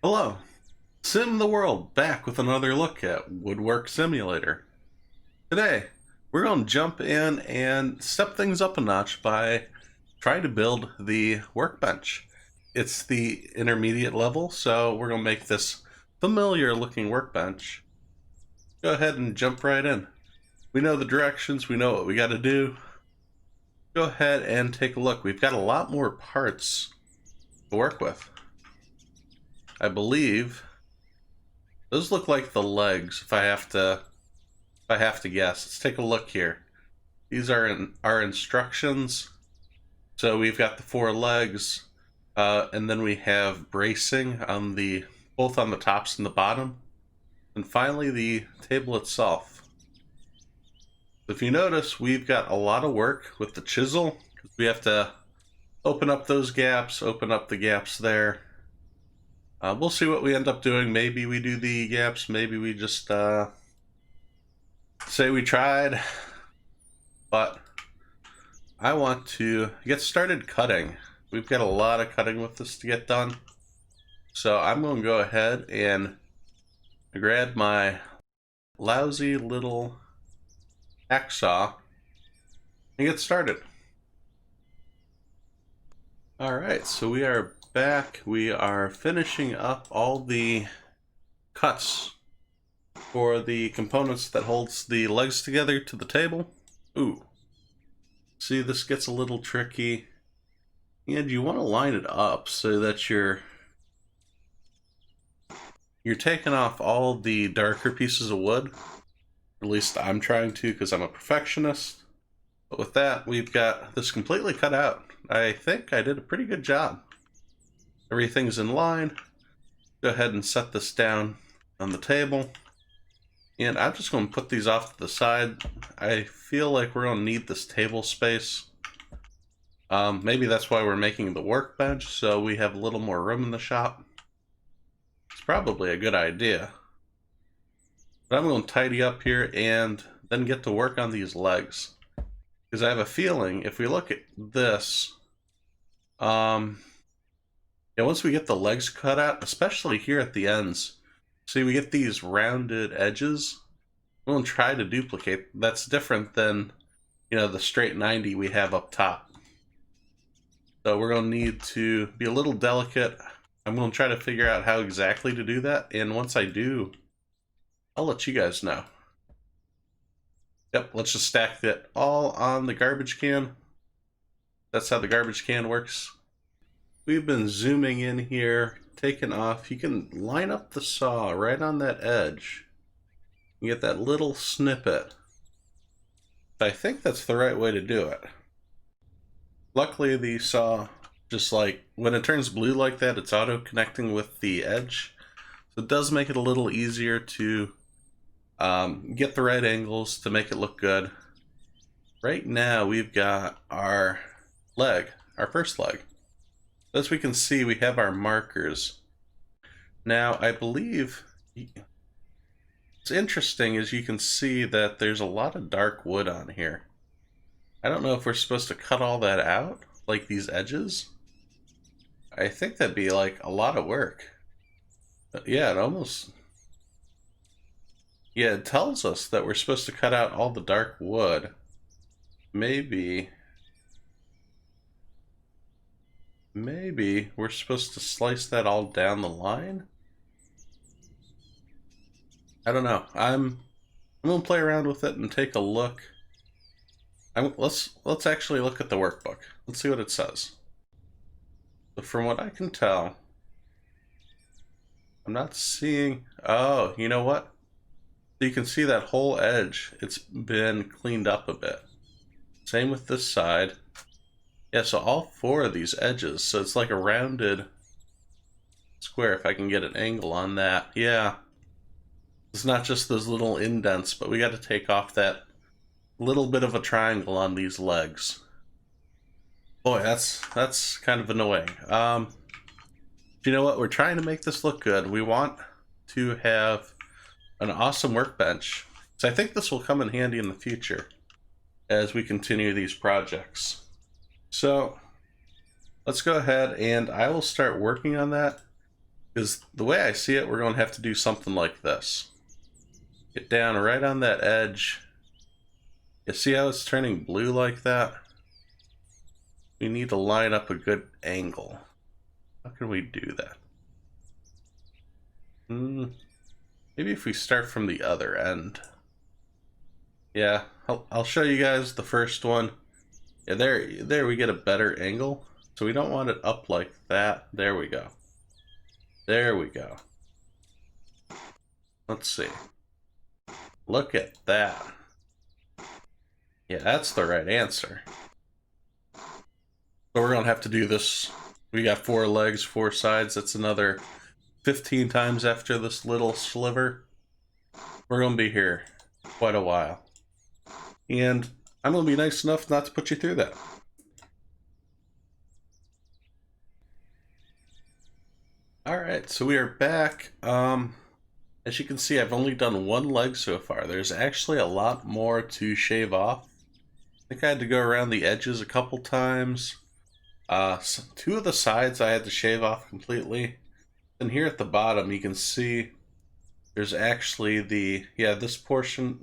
Hello, SimTheWorld back with another look at WoodWork Simulator. Today, we're going to jump in and step things up a notch by trying to build the workbench. It's the intermediate level, so we're going to make this familiar looking workbench. Go ahead and jump right in. We know the directions, we know what we got to do. Go ahead and take a look. We've got a lot more parts to work with. I believe those look like the legs if I have to guess. Let's take a look here. These are our instructions. So we've got the 4 legs, and then we have bracing on both on the tops and the bottom. And finally the table itself. If you notice, we've got a lot of work with the chisel. We have to open up those gaps, open up the gaps there. We'll see what we end up doing. Maybe we do the gaps, maybe we just say we tried. But I want to get started cutting. We've got a lot of cutting with this to get done. So I'm going to go ahead and grab my lousy little hacksaw and get started. Alright, so we are back. We are finishing up all the cuts for the components that holds the legs together to the table. Ooh. See, this gets a little tricky. And you want to line it up so that you're taking off all the darker pieces of wood. At least I'm trying to, because I'm a perfectionist. But with that, we've got this completely cut out. I think I did a pretty good job. Everything's in line. Go ahead and set this down on the table. And I'm just going to put these off to the side. I feel like we're going to need this table space. Maybe that's why we're making the workbench, so we have a little more room in the shop. It's probably a good idea. But I'm going to tidy up here and then get to work on these legs. Because I have a feeling if we look at this, once we get the legs cut out, especially here at the ends, see we get these rounded edges. We're going to try to duplicate. That's different than, the straight 90 we have up top. So we're going to need to be a little delicate. I'm going to try to figure out how exactly to do that. And once I do, I'll let you guys know. Yep, let's just stack that all on the garbage can. That's how the garbage can works. We've been zooming in here, taking off. You can line up the saw right on that edge. You get that little snippet. I think that's the right way to do it. Luckily, the saw, just like when it turns blue like that, it's auto connecting with the edge. So it does make it a little easier to get the right angles to make it look good. Right now, we've got our leg, our first leg. As we can see, we have our markers. Now, I believe what's interesting is you can see that there's a lot of dark wood on here. I don't know if we're supposed to cut all that out, like these edges. I think that'd be like a lot of work. But yeah, it tells us that we're supposed to cut out all the dark wood. Maybe we're supposed to slice that all down the line? I don't know. I'm gonna play around with it and take a look. Let's actually look at the workbook. Let's see what it says. But from what I can tell, I'm not seeing... Oh, you know what? So you can see that whole edge. It's been cleaned up a bit. Same with this side. Yeah, so all 4 of these edges. So it's like a rounded square if I can get an angle on that. Yeah. It's not just those little indents, but we got to take off that little bit of a triangle on these legs. Boy, that's kind of annoying. You know what? We're trying to make this look good. We want to have an awesome workbench. So I think this will come in handy in the future as we continue these projects. So let's go ahead and I will start working on that. Because the way I see it, we're going to have to do something like this. Get down right on that edge. You see how it's turning blue like that? We need to line up a good angle. How can we do that? Maybe if we start from the other end. Yeah, I'll show you guys the first one. Yeah, there we get a better angle. So we don't want it up like that. There we go. There we go. Let's see. Look at that. Yeah, that's the right answer. So we're gonna have to do this. We got 4 legs, 4 sides. That's another 15 times after this little sliver. We're gonna be here quite a while. And I'm gonna be nice enough not to put you through that. Alright, so we are back. As you can see, I've only done 1 leg so far. There's actually a lot more to shave off. I think I had to go around the edges a couple times. 2 of the sides I had to shave off completely. And here at the bottom you can see there's actually this portion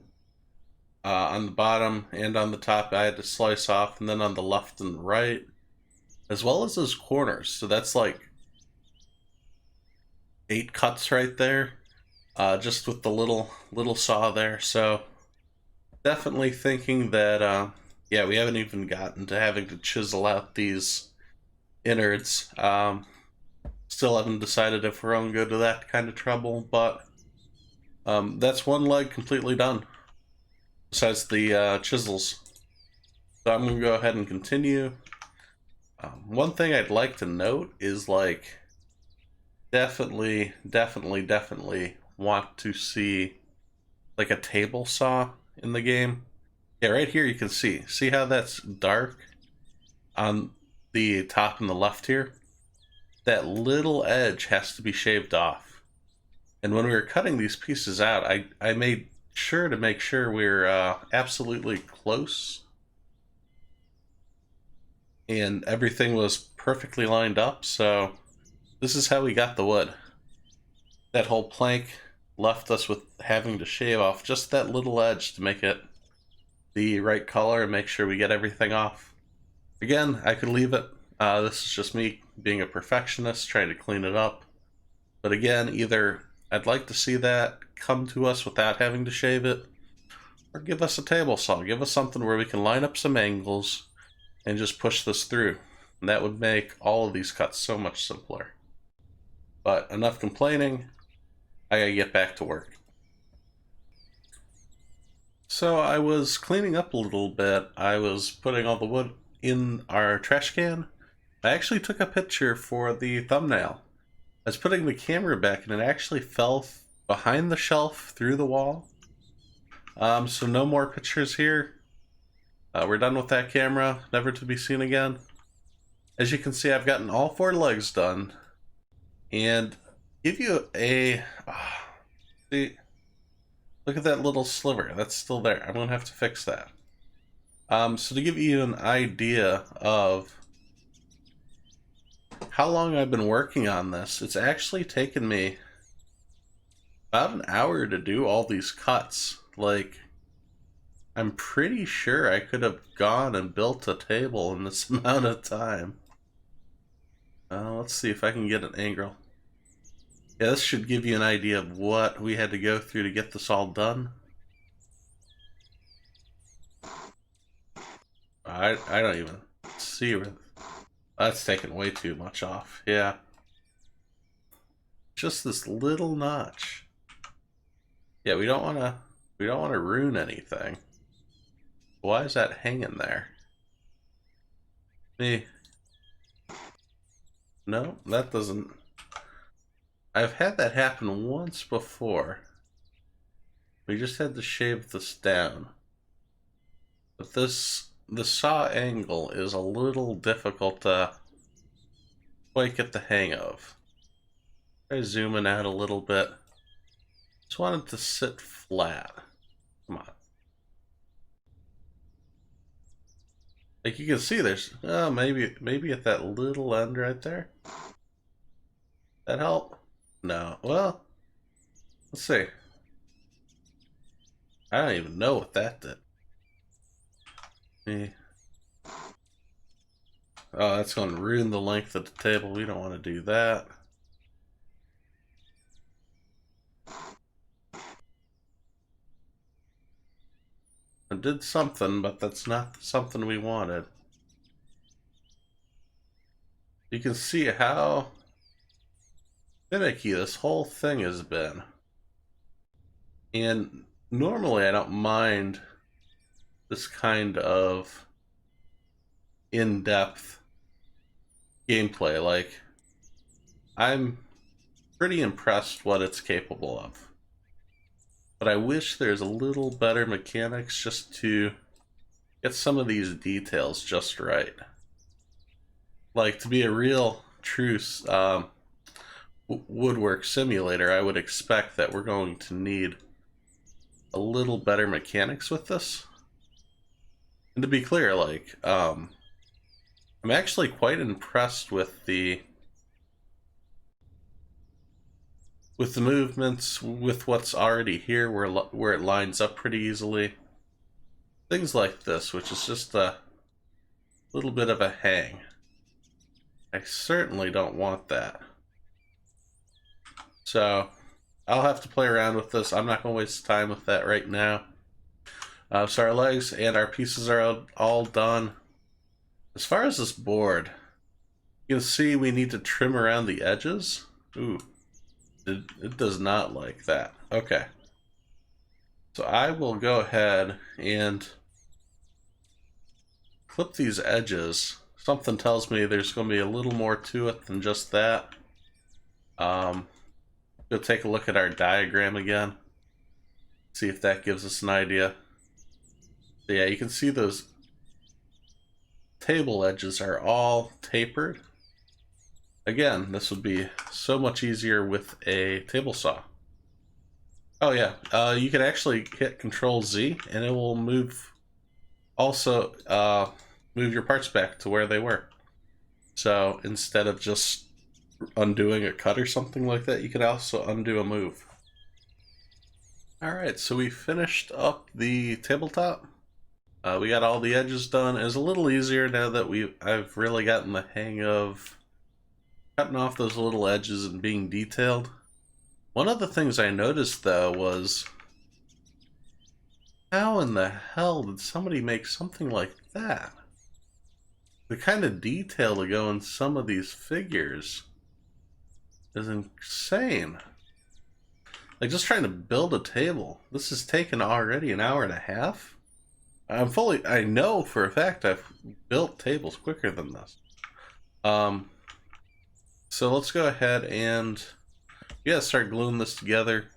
on the bottom and on the top I had to slice off, and then on the left and right, as well as those corners. So that's like 8 cuts right there, just with the little saw there. So definitely thinking that yeah, we haven't even gotten to having to chisel out these innards. Still haven't decided if we're going to go to that kind of trouble, but that's 1 leg completely done, besides the chisels. So I'm going to go ahead and continue. One thing I'd like to note is, like, definitely want to see like a table saw in the game. Yeah, right here you can see how that's dark on the top and the left here. That little edge has to be shaved off. And when we were cutting these pieces out, I made sure to make sure we're absolutely close and everything was perfectly lined up. So this is how we got the wood. That whole plank left us with having to shave off just that little edge to make it the right color and make sure we get everything off. Again, I could leave it. This is just me being a perfectionist, trying to clean it up. But again, either I'd like to see that come to us without having to shave it, or give us a table saw. Give us something where we can line up some angles and just push this through. And that would make all of these cuts so much simpler. But enough complaining. I gotta get back to work. So I was cleaning up a little bit. I was putting all the wood in our trash can. I actually took a picture for the thumbnail. I was putting the camera back and it actually fell behind the shelf through the wall. So no more pictures here. We're done with that camera, never to be seen again. As you can see, I've gotten all 4 legs done. And give you a... see, look at that little sliver. That's still there. I'm going to have to fix that. So to give you an idea of how long I've been working on this, it's actually taken me about an hour to do all these cuts. Like, I'm pretty sure I could have gone and built a table in this amount of time. Let's see if I can get an angle. Yeah, this should give you an idea of what we had to go through to get this all done. I don't even see where... That's taking way too much off. Yeah. Just this little notch. Yeah, we don't want to ruin anything. Why is that hanging there? No, that doesn't... I've had that happen once before. We just had to shave this down. But the saw angle is a little difficult to quite get the hang of. Try zooming out a little bit. Just want it to sit flat. Come on. Like you can see there's, maybe at that little end right there. That help? No. Well, let's see. I don't even know what that did. Oh, that's going to ruin the length of the table. We don't want to do that. It did something, but that's not something we wanted. You can see how finicky this whole thing has been. And normally I don't mind this kind of in-depth gameplay. Like, I'm pretty impressed what it's capable of. But I wish there's a little better mechanics just to get some of these details just right. Like, to be a real true WoodWork Simulator, I would expect that we're going to need a little better mechanics with this. And to be clear, like, I'm actually quite impressed with the movements, with what's already here, where it lines up pretty easily. Things like this, which is just a little bit of a hang. I certainly don't want that. So I'll have to play around with this. I'm not going to waste time with that right now. So our legs and our pieces are all done. As far as this board, you can see we need to trim around the edges. Ooh, it does not like that. Okay. So I will go ahead and clip these edges. Something tells me there's going to be a little more to it than just that. We'll take a look at our diagram again. See if that gives us an idea. So yeah, you can see those table edges are all tapered. Again, this would be so much easier with a table saw. Oh yeah, you can actually hit Control Z and it will move, also move your parts back to where they were. So instead of just undoing a cut or something like that, you can also undo a move. Alright, so we finished up the tabletop. We got all the edges done. It's a little easier now that I've really gotten the hang of cutting off those little edges and being detailed. One of the things I noticed though was, how in the hell did somebody make something like that? The kind of detail to go in some of these figures is insane. Like, just trying to build a table, this has taken already an hour and a half. I know for a fact I've built tables quicker than this. So let's go ahead and start gluing this together.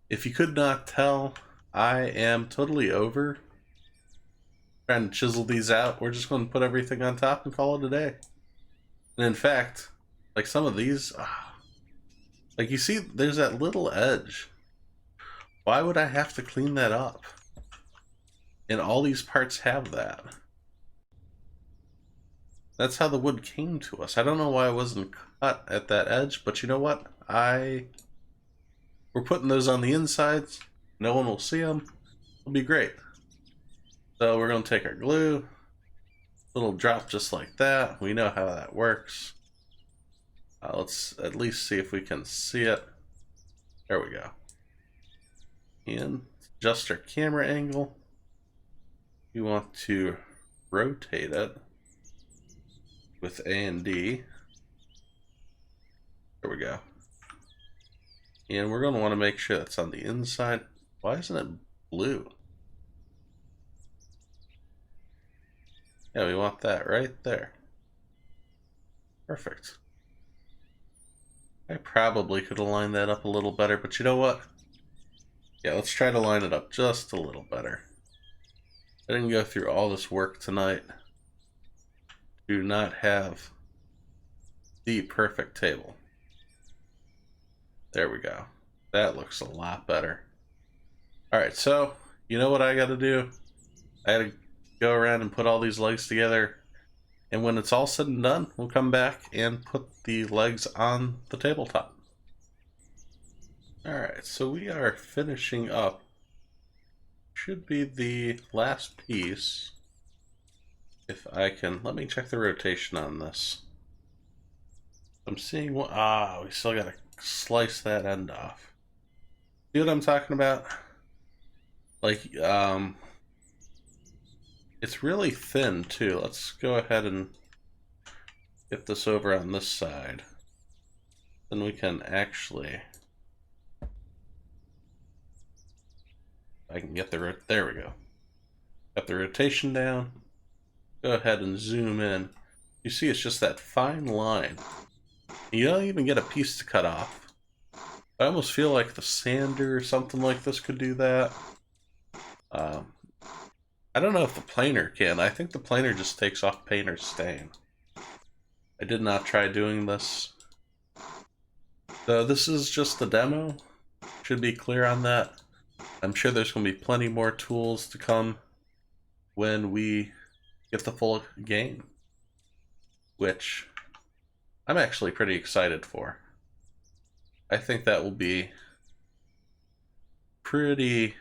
If you could not tell, I am totally over trying to chisel these out. We're just going to put everything on top and call it a day. And in fact, like some of these, like you see, there's that little edge. Why would I have to clean that up? And all these parts have that. That's how the wood came to us. I don't know why it wasn't cut at that edge, but you know what? We're putting those on the insides. No one will see them. It'll be great. So we're going to take our glue, little drop just like that. We know how that works. Let's at least see if we can see it. There we go. And adjust our camera angle. We want to rotate it with A and D. There we go. And we're going to want to make sure that's on the inside. Why isn't it blue? Yeah, we want that right there. Perfect. I probably could have lined that up a little better, but you know what? Yeah, let's try to line it up just a little better. I didn't go through all this work tonight to not have the perfect table. There we go. That looks a lot better. Alright, so you know what I gotta do? I gotta go around and put all these legs together, and when it's all said and done, we'll come back and put the legs on the tabletop. Alright, so we are finishing up. Should be the last piece. If I can, let me check the rotation on this. I'm seeing what, we still gotta slice that end off. See what I'm talking about? Like, it's really thin too. Let's go ahead and get this over on this side. Then we can actually, I can get the, there we go. Got the rotation down. Go ahead and zoom in. You see it's just that fine line. You don't even get a piece to cut off. I almost feel like the sander or something like this could do that. I don't know if the planer can. I think the planer just takes off paint or stain. I did not try doing this. So this is just the demo. Should be clear on that. I'm sure there's going to be plenty more tools to come when we get the full game, which I'm actually pretty excited for. I think that will be pretty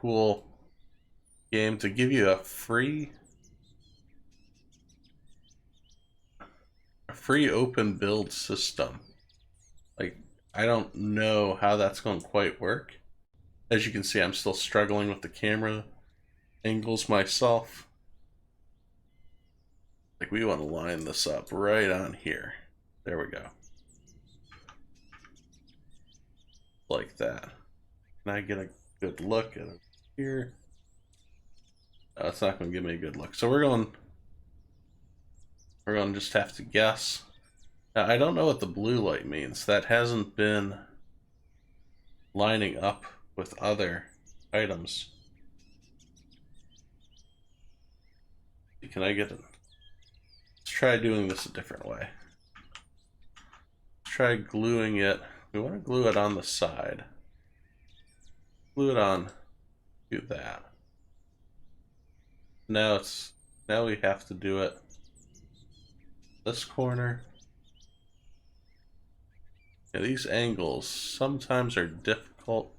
cool game to give you a free open build system. Like, I don't know how that's going to quite work. As you can see, I'm still struggling with the camera angles myself. Like, we want to line this up right on here. There we go. Like that. Can I get a good look at it here? No, it's not going to give me a good look. So we're going to just have to guess. Now, I don't know what the blue light means. That hasn't been lining up with other items. Can I get it? Let's try doing this a different way. Let's try gluing it. We want to glue it on the side. Glue it on. Do that. Now we have to do it this corner. Yeah, these angles sometimes are difficult.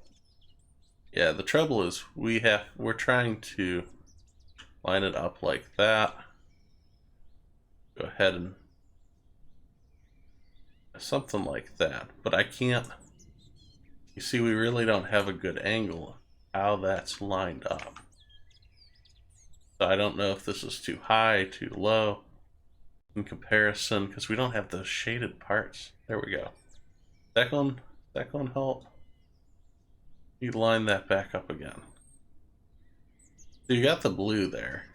Yeah, the trouble is we're trying to line it up like that. Go ahead and something like that, but I can't. You see, we really don't have a good angle how that's lined up. So I don't know if this is too high, too low in comparison, because we don't have those shaded parts. There we go. That going help? You line that back up again. So you got the blue there.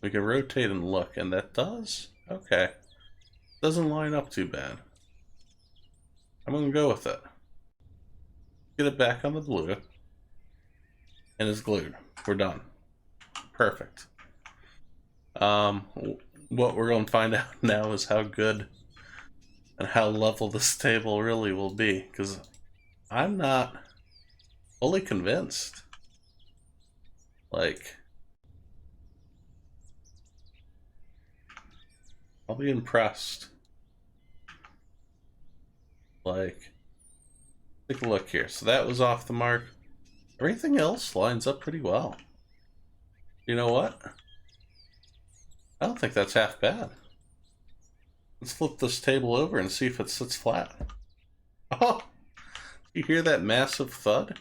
We can rotate and look, and that does? Okay. Doesn't line up too bad. I'm gonna go with it. Get it back on the blue. And it's glued. We're done. Perfect. What we're going to find out now is how good and how level this table really will be, because I'm not fully convinced. Like, I'll be impressed. Like, take a look here. So that was off the mark. Everything else lines up pretty well. You know what? I don't think that's half bad. Let's flip this table over and see if it sits flat. Oh! You hear that massive thud?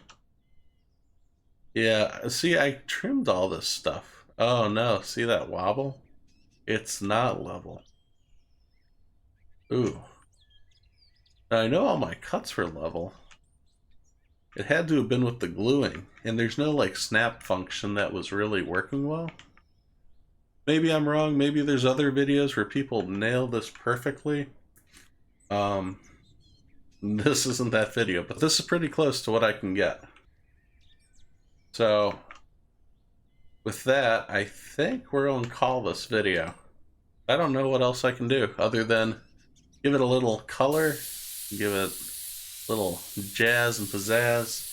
Yeah, see, I trimmed all this stuff. Oh no, see that wobble? It's not level. Ooh. Now I know all my cuts were level. It had to have been with the gluing, and there's no like snap function that was really working well. Maybe I'm wrong, maybe there's other videos where people nail this perfectly. This isn't that video, but this is pretty close to what I can get. So, with that, I think we're going to call this video. I don't know what else I can do other than give it a little color, give it a little jazz and pizzazz.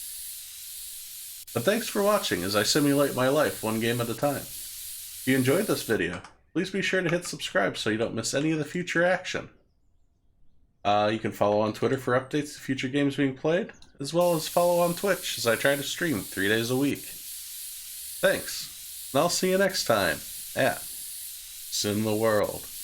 But thanks for watching as I simulate my life one game at a time. If you enjoyed this video, please be sure to hit subscribe so you don't miss any of the future action. You can follow on Twitter for updates to future games being played, as well as follow on Twitch as I try to stream 3 days a week. Thanks, and I'll see you next time at SimTheWorld.